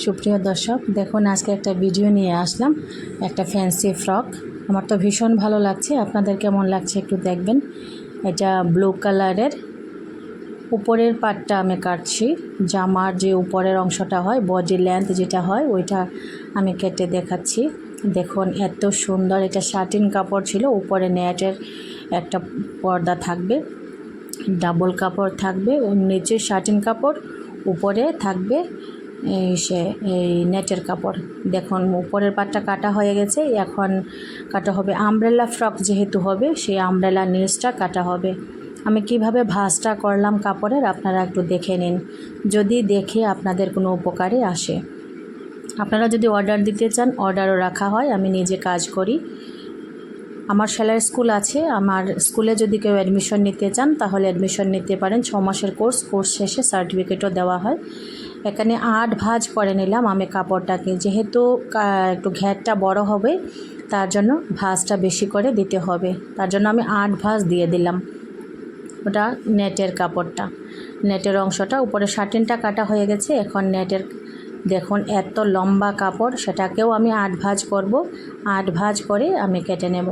সুপ্রিয় দর্শক, দেখুন আজকে একটা ভিডিও নিয়ে আসলাম, একটা ফ্যান্সি ফ্রক। আমার তো ভীষণ ভালো লাগছে, আপনাদের কেমন লাগছে একটু দেখবেন। এটা ব্লু কালারের, উপরের পাটটা আমি কাটছি, জামার যে উপরের অংশটা হয়, বডি লেন্থ যেটা হয় ওইটা আমি কেটে দেখাচ্ছি। দেখুন এত সুন্দর, এটা শাটিন কাপড় ছিল, উপরে নেটের একটা পর্দা থাকবে, ডাবল কাপড় থাকবে, ওর নিচে শাটিন কাপড়, উপরে থাকবে এই নেটের কাপড়। দেখুন উপরের পাটটা কাটা হয়ে গেছে, এখন কাটা হবে আমব্রেলা ফ্রক যেহেতু হবে, সেই আমব্রেলা নিচটা কাটা হবে। আমি কিভাবে ভাঁজটা করলাম কাপড়ের আপনারা একটু দেখে নিন, যদি দেখে আপনাদের কোনো উপকারে আসে। আপনারা যদি অর্ডার দিতে চান অর্ডারও রাখা হয়, আমি নিজে কাজ করি। আমার সেলাই স্কুল আছে, আমার স্কুলে যদি কেউ অ্যাডমিশন নিতে চান তাহলে অ্যাডমিশন নিতে পারেন। 6 মাসের কোর্স শেষে সার্টিফিকেটও দেওয়া হয়। এখানে 8 ভাঁজ করে নিলাম আমি কাপড়টাকে, যেহেতু একটু ঘেরটা বড় হবে তার জন্য ভাঁজটা বেশি করে দিতে হবে, তার জন্য আমি 8 ভাঁজ দিয়ে দিলাম। ওটা নেটের কাপড়টা, নেটের অংশটা, উপরে শাটিনটা কাটা হয়ে গেছে, এখন নেটের দেখুন এত লম্বা কাপড়, সেটাকেও আমি 8 ভাঁজ করব। 8 ভাঁজ করে আমি কেটে নেব।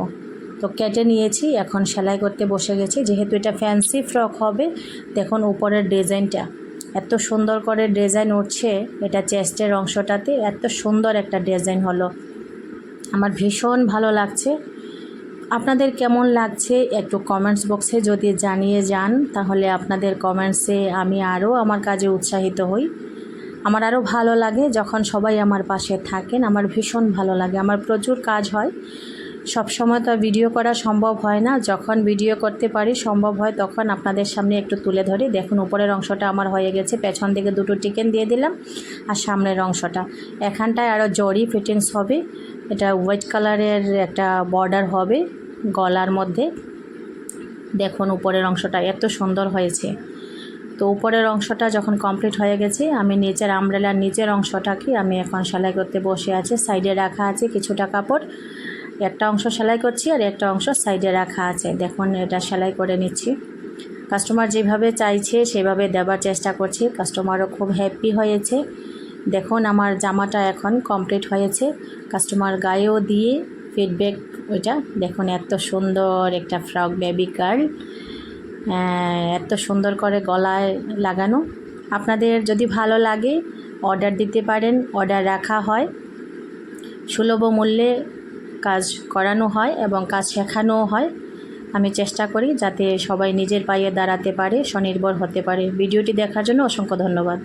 তো কেটে নিয়েছি, এখন সেলাই করতে বসে গেছি। যেহেতু এটা ফ্যান্সি ফ্রক হবে, দেখুন উপরের ডিজাইনটা এত সুন্দর করে ডিজাইন উঠছে, এটা চেস্টের অংশটাতে এত সুন্দর একটা ডিজাইন হলো, আমার ভীষণ ভালো লাগছে। আপনাদের কেমন লাগছে একটু কমেন্টস বক্সে যদি জানিয়ে যান, তাহলে আপনাদের কমেন্টসে আমি আরও আমার কাজে উৎসাহিত হই। আমার আরও ভালো লাগে যখন সবাই আমার পাশে থাকেন, আমার ভীষণ ভালো লাগে। আমার প্রচুর কাজ হয়, সব সময় তো ভিডিও করা সম্ভব হয় না, যখন ভিডিও করতে পারি সম্ভব হয় তখন আপনাদের সামনে একটু তুলে ধরি। দেখুন উপরের অংশটা আমার হয়ে গেছে, পেছন দিকে 2টো টিকেন দিয়ে দিলাম, আর সামনের অংশটা এখানটায় আরও জরি ফিটিংস হবে। এটা হোয়াইট কালারের একটা বর্ডার হবে গলার মধ্যে। দেখুন উপরের অংশটা এত সুন্দর হয়েছে। তো উপরের অংশটা যখন কমপ্লিট হয়ে গেছে, আমি নিচের আমব্রেলার নিচের অংশটাকে আমি এখন সেলাই করতে বসে আছি। সাইডে রাখা আছে কিছুটা কাপড়, একটা অংশ সেলাই করছি আর একটা অংশ সাইডে রাখা আছে। দেখুন এটা সেলাই করে নিচ্ছি। কাস্টমার যেভাবে চাইছে সেভাবে দেওয়ার চেষ্টা করছি, কাস্টমারও খুব হ্যাপি হয়েছে। দেখুন আমার জামাটা এখন কমপ্লিট হয়েছে, কাস্টমার গায়েও দিয়ে ফিডব্যাক ওইটা দেখুন এত সুন্দর একটা ফ্রক বেবি গার্ল, এত সুন্দর করে গলায় লাগানো। আপনাদের যদি ভালো লাগে অর্ডার দিতে পারেন, অর্ডার রাখা হয়, সুলভ মূল্যে কাজ করানো হয় এবং কাজ শেখানোও হয়। আমি চেষ্টা করি যাতে সবাই নিজের পায়ে দাঁড়াতে পারে, স্বনির্ভর হতে পারে। ভিডিওটি দেখার জন্য অসংখ্য ধন্যবাদ।